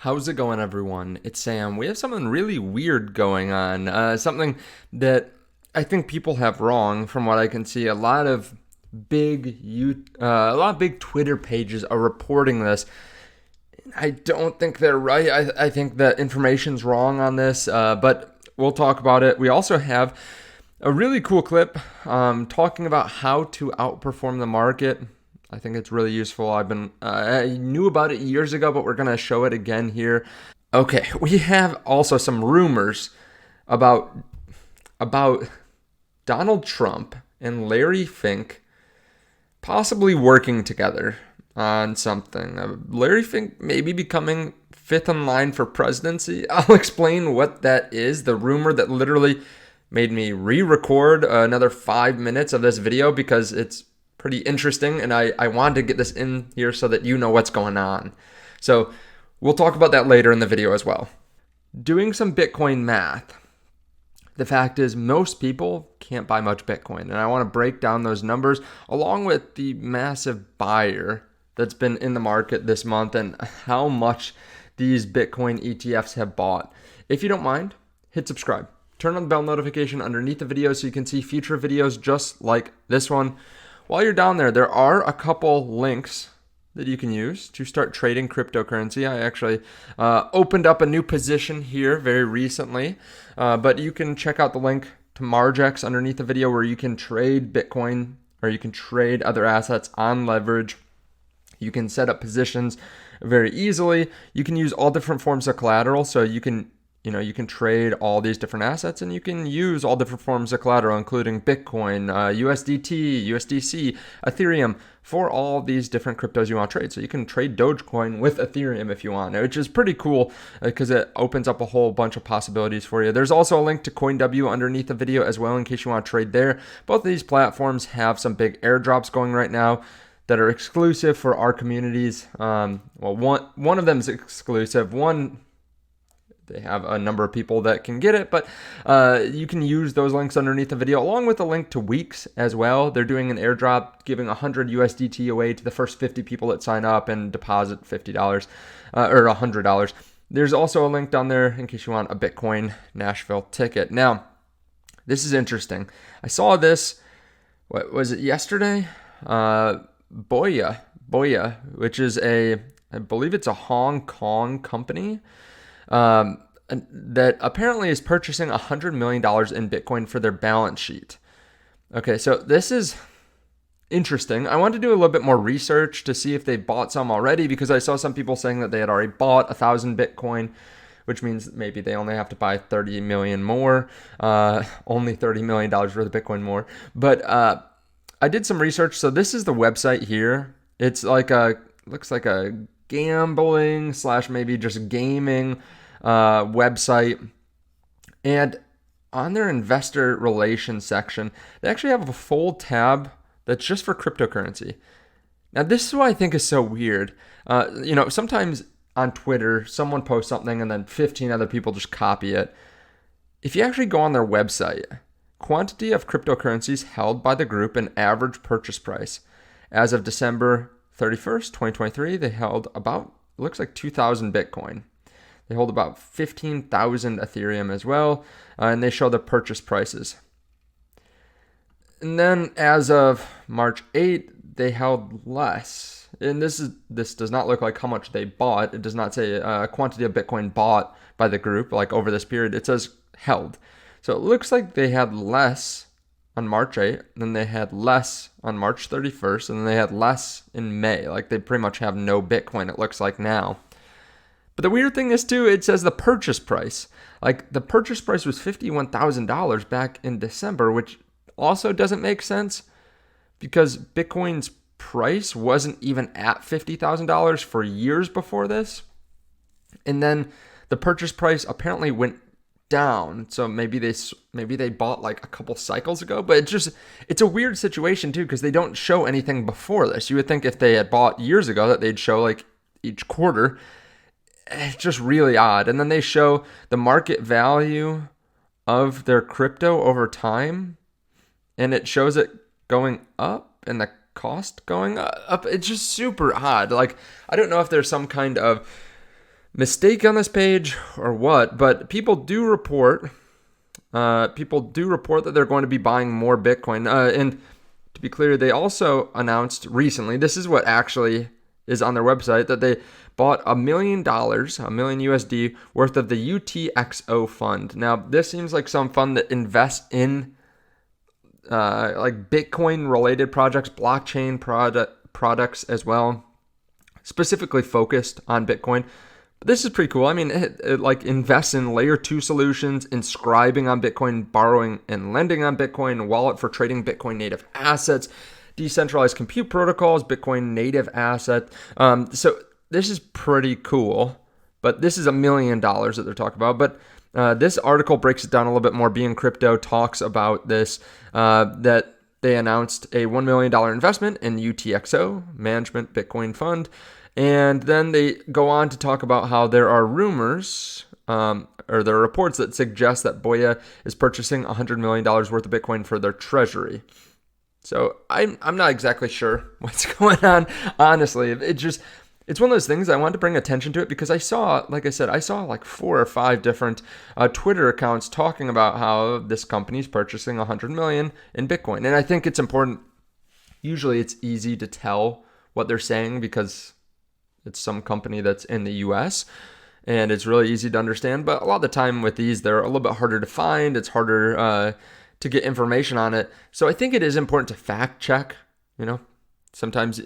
How's it going, everyone? It's Sam. We have something really weird going on. Something that I think people have wrong, from what I can see. A lot of big Twitter pages are reporting this. I don't think they're right. I think that information's wrong on this, but we'll talk about it. We also have a really cool clip talking about how to outperform the market. I think it's really useful. I knew about it years ago, but we're going to show it again here. Okay, we have also some rumors about Donald Trump and Larry Fink possibly working together on something. Larry Fink maybe becoming fifth in line for presidency. I'll explain what that is. The rumor that literally made me re-record another 5 minutes of this video because it's pretty interesting, and I wanted to get this in here so that you know what's going on. So we'll talk about that later in the video as well. Doing some Bitcoin math. The fact is, most people can't buy much Bitcoin, and I want to break down those numbers along with the massive buyer that's been in the market this month and how much these Bitcoin ETFs have bought. If you don't mind, hit subscribe. Turn on the bell notification underneath the video so you can see future videos just like this one. While you're down there, there are a couple links that you can use to start trading cryptocurrency. I actually opened up a new position here very recently, but you can check out the link to Margex underneath the video where you can trade Bitcoin or you can trade other assets on leverage. You can set up positions very easily. You can use all different forms of collateral, so you can trade all these different assets, and you can use all different forms of collateral, including Bitcoin, USDT, USDC, Ethereum, for all these different cryptos you want to trade. So you can trade Dogecoin with Ethereum if you want, which is pretty cool because it opens up a whole bunch of possibilities for you. There's also a link to CoinW underneath the video as well in case you want to trade there. Both of these platforms have some big airdrops going right now that are exclusive for our communities. One of them is exclusive. They have a number of people that can get it, but you can use those links underneath the video, along with a link to WEEX as well. They're doing an airdrop, giving 100 USDT away to the first 50 people that sign up and deposit $50 or $100. There's also a link down there in case you want a Bitcoin Nashville ticket. Now, this is interesting. I saw this, what was it, yesterday? Boyaa, which is I believe it's a Hong Kong company, that apparently is purchasing $100 million in Bitcoin for their balance sheet. Okay, so this is interesting. I wanted to do a little bit more research to see if they bought some already, because I saw some people saying that they had already bought 1,000 Bitcoin, which means maybe they only have to buy 30 million more, only $30 million worth of Bitcoin more. But I did some research. So this is the website here. It's looks like a gambling / maybe just gaming website, and on their investor relations section they actually have a full tab that's just for cryptocurrency. Now this is what I think is so weird. Sometimes on Twitter someone posts something and then 15 other people just copy it. If you actually go on their website, quantity of cryptocurrencies held by the group and average purchase price as of December 31st, 2023, they held about, looks like 2,000 Bitcoin. They hold about 15,000 Ethereum as well, and they show the purchase prices. And then as of March 8th, they held less. And this does not look like how much they bought. It does not say quantity of Bitcoin bought by the group, like over this period. It says held. So it looks like they had less on March 8th, then they had less on March 31st, and then they had less in May. Like they pretty much have no Bitcoin, it looks like now. But the weird thing is too, it says the purchase price. Like the purchase price was $51,000 back in December, which also doesn't make sense because Bitcoin's price wasn't even at $50,000 for years before this. And then the purchase price apparently went down, so maybe they bought like a couple cycles ago, but it's a weird situation too because they don't show anything before this. You would think if they had bought years ago that they'd show like each quarter. It's just really odd. And then they show the market value of their crypto over time, and it shows it going up and the cost going up. It's just super odd. Like I don't know if there's some kind of mistake on this page or what, but people do report that they're going to be buying more Bitcoin. And to be clear, they also announced recently, this is what actually is on their website, that they bought $1 million USD worth of the UTXO fund. Now, this seems like some fund that invests in like Bitcoin related projects, blockchain products as well, specifically focused on Bitcoin. But this is pretty cool. I mean, it like invests in layer 2 solutions, inscribing on Bitcoin, borrowing and lending on Bitcoin, wallet for trading Bitcoin native assets, decentralized compute protocols, Bitcoin native asset. So this is pretty cool, but this is $1 million that they're talking about. But this article breaks it down a little bit more. Being Crypto talks about this, that they announced a $1 million investment in UTXO, Management Bitcoin Fund. And then they go on to talk about how there are rumors, or there are reports that suggest that Boyaa is purchasing $100 million worth of Bitcoin for their treasury. So I'm not exactly sure what's going on, honestly. It's one of those things I wanted to bring attention to it because I saw like 4 or 5 different Twitter accounts talking about how this company's purchasing $100 million in Bitcoin. And I think it's important. Usually it's easy to tell what they're saying because it's some company that's in the US and it's really easy to understand. But a lot of the time with these, they're a little bit harder to find. It's harder to get information on it. So I think it is important to fact check. Sometimes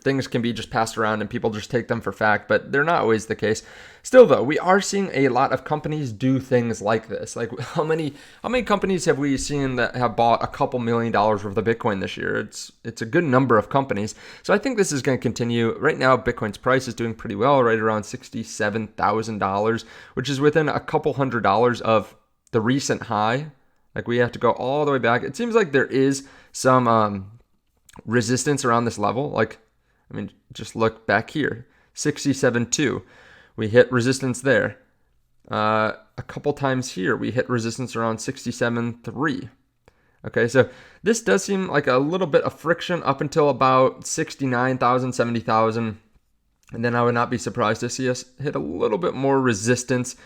things can be just passed around and people just take them for fact, but they're not always the case. Still, though, we are seeing a lot of companies do things like this. Like how many companies have we seen that have bought a couple $1 million worth of Bitcoin this year? It's a good number of companies. So I think this is going to continue. Right now, Bitcoin's price is doing pretty well, right around $67,000, which is within a couple $100 of the recent high. Like we have to go all the way back. It seems like there is some resistance around this level. Like, I mean, just look back here, 67.2. We hit resistance there. A couple times here, we hit resistance around 67.3. Okay, so this does seem like a little bit of friction up until about 69,000, 70,000. And then I would not be surprised to see us hit a little bit more resistance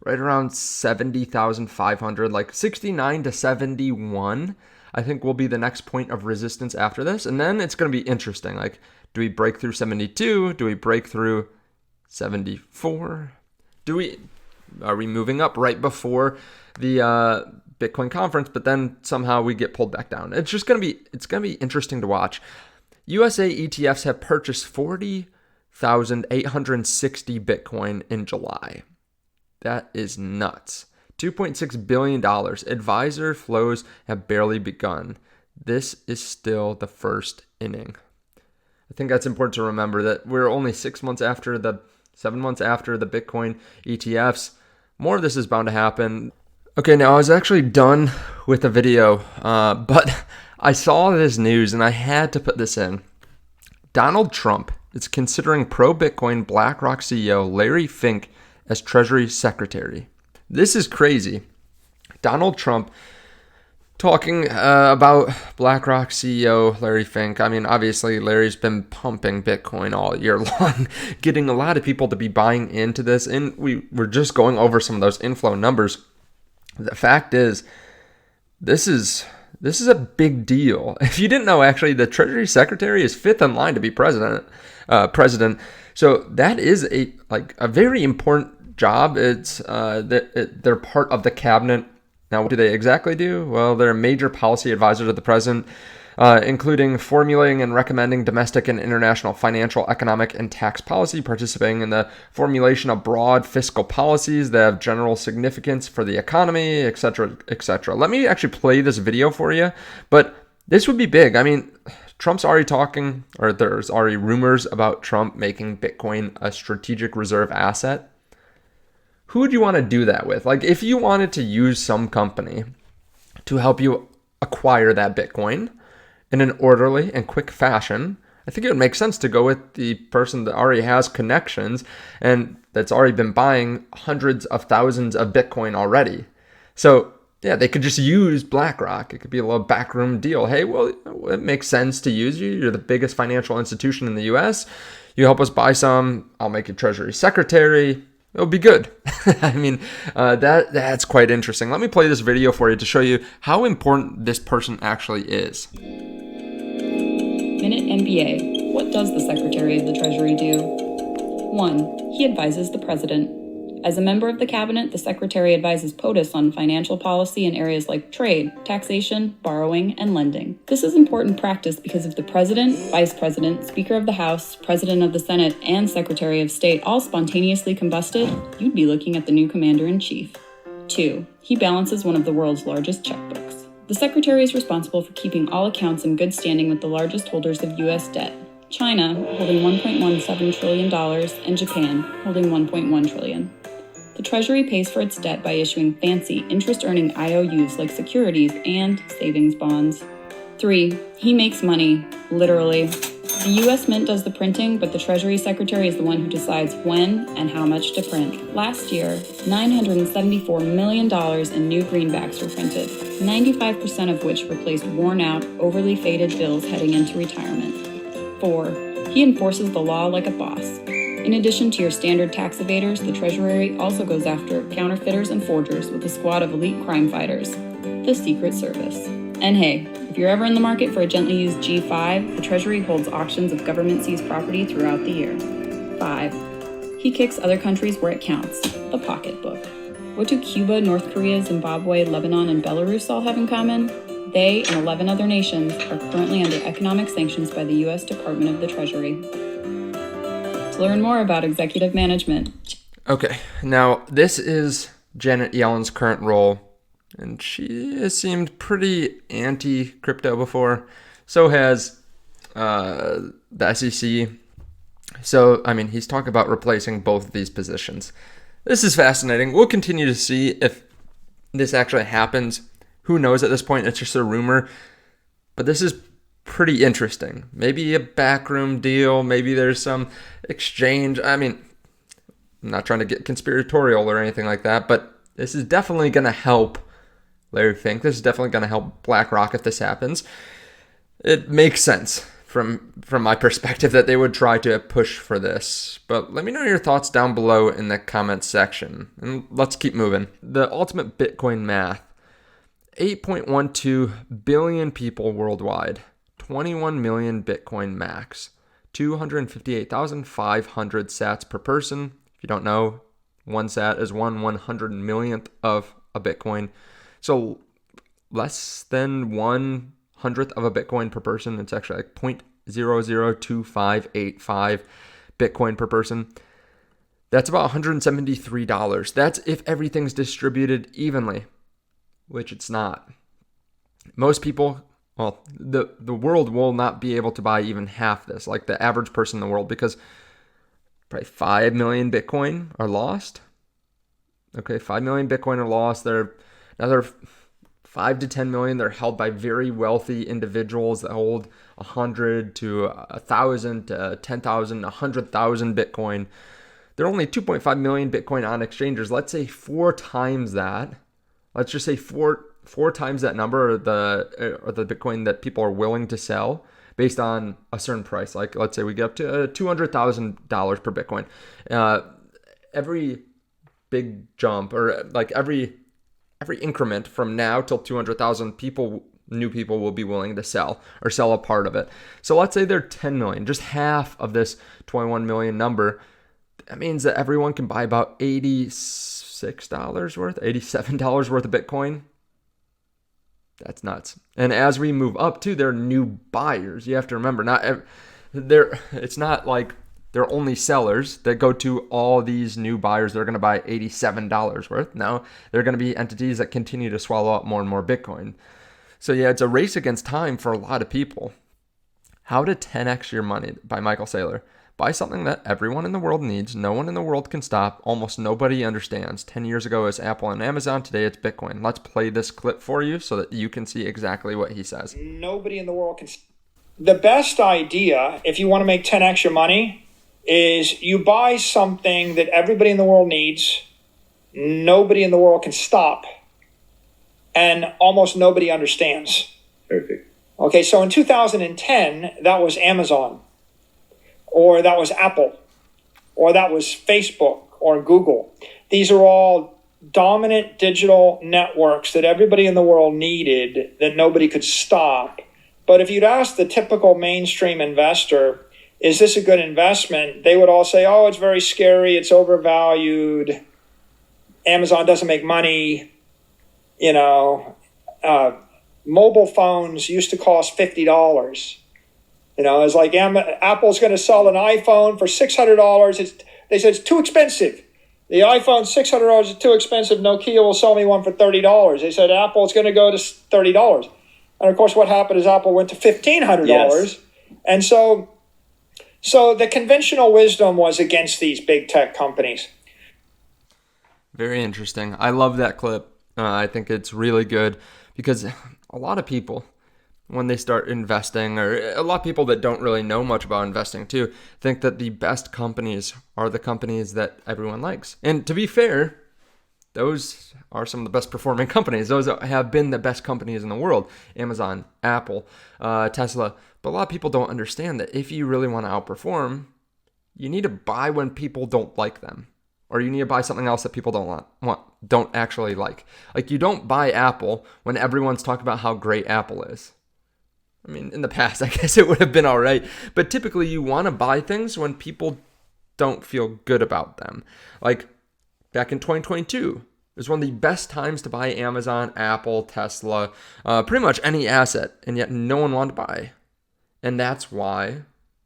right around 70,500, like 69 to 71. I think will be the next point of resistance after this. And then it's going to be interesting. Like, do we break through 72? Do we break through 74? Are we moving up right before the Bitcoin conference, but then somehow we get pulled back down? It's going to be interesting to watch. USA ETFs have purchased 40,860 Bitcoin in July. That is nuts. $2.6 billion. Advisor flows have barely begun. This is still the first inning. I think that's important to remember that we're only 7 months after the Bitcoin ETFs. More of this is bound to happen. Okay, now I was actually done with the video, but I saw this news and I had to put this in. Donald Trump is considering pro-Bitcoin Blackrock CEO Larry Fink as Treasury Secretary. This is crazy. Donald Trump talking about BlackRock CEO Larry Fink. I mean, obviously, Larry's been pumping Bitcoin all year long, getting a lot of people to be buying into this. And we're just going over some of those inflow numbers. The fact is, this is a big deal. If you didn't know, actually, the Treasury Secretary is 5th in line to be president. So that is a very important job. It's they're part of the cabinet. Now, what do they exactly do? Well, they're a major policy advisor to the president, including formulating and recommending domestic and international financial, economic, and tax policy, participating in the formulation of broad fiscal policies that have general significance for the economy, etc., etc. Let me actually play this video for you, but this would be big. I mean, Trump's already talking, or there's already rumors about Trump making Bitcoin a strategic reserve asset. Who would you want to do that with? Like, if you wanted to use some company to help you acquire that Bitcoin in an orderly and quick fashion, I think it would make sense to go with the person that already has connections and that's already been buying hundreds of thousands of Bitcoin already. So, yeah, they could just use BlackRock. It could be a little backroom deal. Hey, well, it makes sense to use you. You're the biggest financial institution in the US. You help us buy some. I'll make you Treasury Secretary. it'll be good. I mean, that's quite interesting. Let me play this video for you to show you how important this person actually is. Minute MBA. What does the Secretary of the Treasury do? 1. He advises the President. As a member of the Cabinet, the Secretary advises POTUS on financial policy in areas like trade, taxation, borrowing, and lending. This is important practice because if the President, Vice President, Speaker of the House, President of the Senate, and Secretary of State all spontaneously combusted, you'd be looking at the new Commander-in-Chief. 2. He balances one of the world's largest checkbooks. The Secretary is responsible for keeping all accounts in good standing with the largest holders of U.S. debt. China, holding $1.17 trillion, and Japan, holding $1.1 trillion. The Treasury pays for its debt by issuing fancy, interest-earning IOUs like securities and savings bonds. 3. He makes money, literally. The U.S. Mint does the printing, but the Treasury Secretary is the one who decides when and how much to print. Last year, $974 million in new greenbacks were printed, 95% of which replaced worn-out, overly faded bills heading into retirement. 4. He enforces the law like a boss. In addition to your standard tax evaders, the Treasury also goes after counterfeiters and forgers with a squad of elite crime fighters, the Secret Service. And hey, if you're ever in the market for a gently used G5, the Treasury holds auctions of government-seized property throughout the year. 5. He kicks other countries where it counts, the pocketbook. What do Cuba, North Korea, Zimbabwe, Lebanon, and Belarus all have in common? They and 11 other nations are currently under economic sanctions by the U.S. Department of the Treasury. To learn more about executive management. Okay, now this is Janet Yellen's current role, and she has seemed pretty anti-crypto before. So has the SEC. So, I mean, he's talking about replacing both of these positions. This is fascinating. We'll continue to see if this actually happens. Who knows at this point? It's just a rumor. But this is pretty interesting. Maybe a backroom deal. Maybe there's some exchange. I mean, I'm not trying to get conspiratorial or anything like that, but this is definitely going to help Larry Fink. This is definitely going to help Blackrock if this happens. It makes sense from my perspective that they would try to push for this. But let me know your thoughts down below in the comments section. And let's keep moving. The ultimate Bitcoin math. 8.12 billion people worldwide. 21 million Bitcoin max, 258,500 sats per person. If you don't know, one sat is 1/100 millionth of a Bitcoin. So less than 1/100th of a Bitcoin per person. It's actually like 0.002585 Bitcoin per person. That's about $173. That's if everything's distributed evenly, which it's not. Most people, well, the world will not be able to buy even half this, like the average person in the world, because probably 5 million Bitcoin are lost. Okay, 5 million Bitcoin are lost. There another 5 to 10 million. They're held by very wealthy individuals that hold 100 to 1,000 to 10,000, 100,000 Bitcoin. There are only 2.5 million Bitcoin on exchanges. Let's say 4 times that. Let's just say four times that number, or the Bitcoin that people are willing to sell based on a certain price. Like, let's say we get up to $200,000 per Bitcoin. Every big jump, or like every increment from now till 200,000 new people will be willing to sell or sell a part of it. So let's say they're 10 million, just half of this 21 million number. That means that everyone can buy about $86 worth, $87 worth of Bitcoin. That's nuts. And as we move up too, there are new buyers. You have to remember, it's not like they're only sellers that go to all these new buyers. They're going to buy $87 worth. No, they're going to be entities that continue to swallow up more and more Bitcoin. So yeah, it's a race against time for a lot of people. How to 10x Your Money by Michael Saylor. Buy something that everyone in the world needs. No one in the world can stop. Almost nobody understands. 10 years ago, it was Apple and Amazon. Today, it's Bitcoin. Let's play this clip for you so that you can see exactly what he says. Nobody in the world can. The best idea, if you want to make 10x your money, is you buy something that everybody in the world needs. Nobody in the world can stop. And almost nobody understands. Perfect. Okay, so in 2010, that was Amazon. Or that was Apple, or that was Facebook, or Google. These are all dominant digital networks that everybody in the world needed, that nobody could stop. But if you'd ask the typical mainstream investor, is this a good investment? They would all say, oh, it's very scary, it's overvalued, Amazon doesn't make money, mobile phones used to cost $50. It's like Apple's going to sell an iPhone for $600. They said it's too expensive. The iPhone, $600 is too expensive. Nokia will sell me one for $30. They said Apple's going to go to $30. And of course, what happened is Apple went to $1,500. Yes. And so the conventional wisdom was against these big tech companies. Very interesting. I love that clip. I think it's really good because a lot of people, when they start investing, or a lot of people that don't really know much about investing too, think that the best companies are the companies that everyone likes. And to be fair, those are some of the best performing companies. Those have been the best companies in the world. Amazon, Apple, Tesla. But a lot of people don't understand that if you really want to outperform, you need to buy when people don't like them. Or you need to buy something else that people don't actually like. Like, you don't buy Apple when everyone's talking about how great Apple is. I mean, in the past, I guess it would have been all right. But typically, you want to buy things when people don't feel good about them. Like, back in 2022, it was one of the best times to buy Amazon, Apple, Tesla, pretty much any asset, and yet no one wanted to buy. And that's why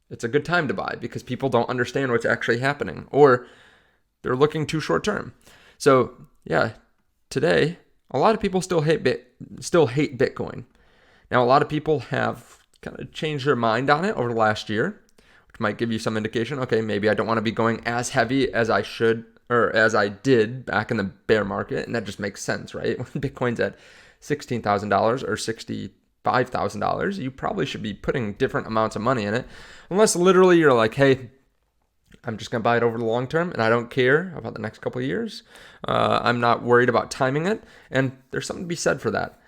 it's a good time to buy, because people don't understand what's actually happening, or they're looking too short term. So yeah, today a lot of people still hate Bitcoin. Now, a lot of people have kind of changed their mind on it over the last year, which might give you some indication. Okay, maybe I don't want to be going as heavy as I should, or as I did back in the bear market, and that just makes sense, right? When Bitcoin's at $16,000 or $65,000, you probably should be putting different amounts of money in it, unless literally you're like, hey, I'm just going to buy it over the long term, and I don't care about the next couple of years. I'm not worried about timing it, and there's something to be said for that.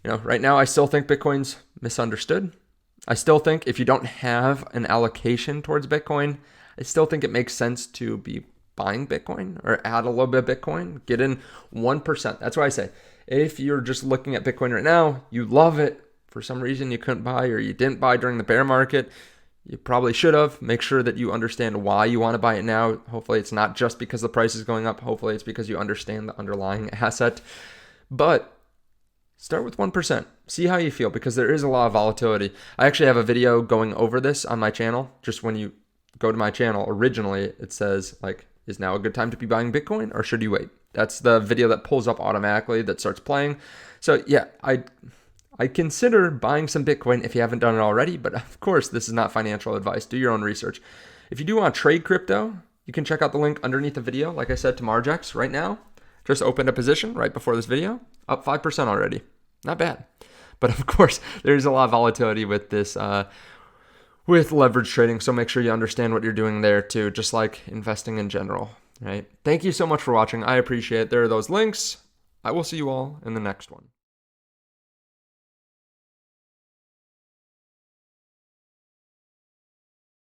Right now, I still think Bitcoin's misunderstood. I still think if you don't have an allocation towards Bitcoin, I still think it makes sense to be buying Bitcoin or add a little bit of Bitcoin. Get in 1%. That's what I say. If you're just looking at Bitcoin right now, you love it. For some reason you couldn't buy, or you didn't buy during the bear market, you probably should have. Make sure that you understand why you want to buy it now. Hopefully it's not just because the price is going up. Hopefully it's because you understand the underlying asset. But start with 1%. See how you feel, because there is a lot of volatility. I actually have a video going over this on my channel. Just when you go to my channel, originally it says, like, is now a good time to be buying Bitcoin, or should you wait? That's the video that pulls up automatically, that starts playing. So yeah, I consider buying some Bitcoin if you haven't done it already, but of course, this is not financial advice. Do your own research. If you do want to trade crypto, you can check out the link underneath the video. Like I said, to Margex right now, just opened a position right before this video, up 5% already. Not bad. But of course, there's a lot of volatility with this, with leverage trading. So make sure you understand what you're doing there too, just like investing in general, right? Thank you so much for watching. I appreciate it. There are those links. I will see you all in the next one.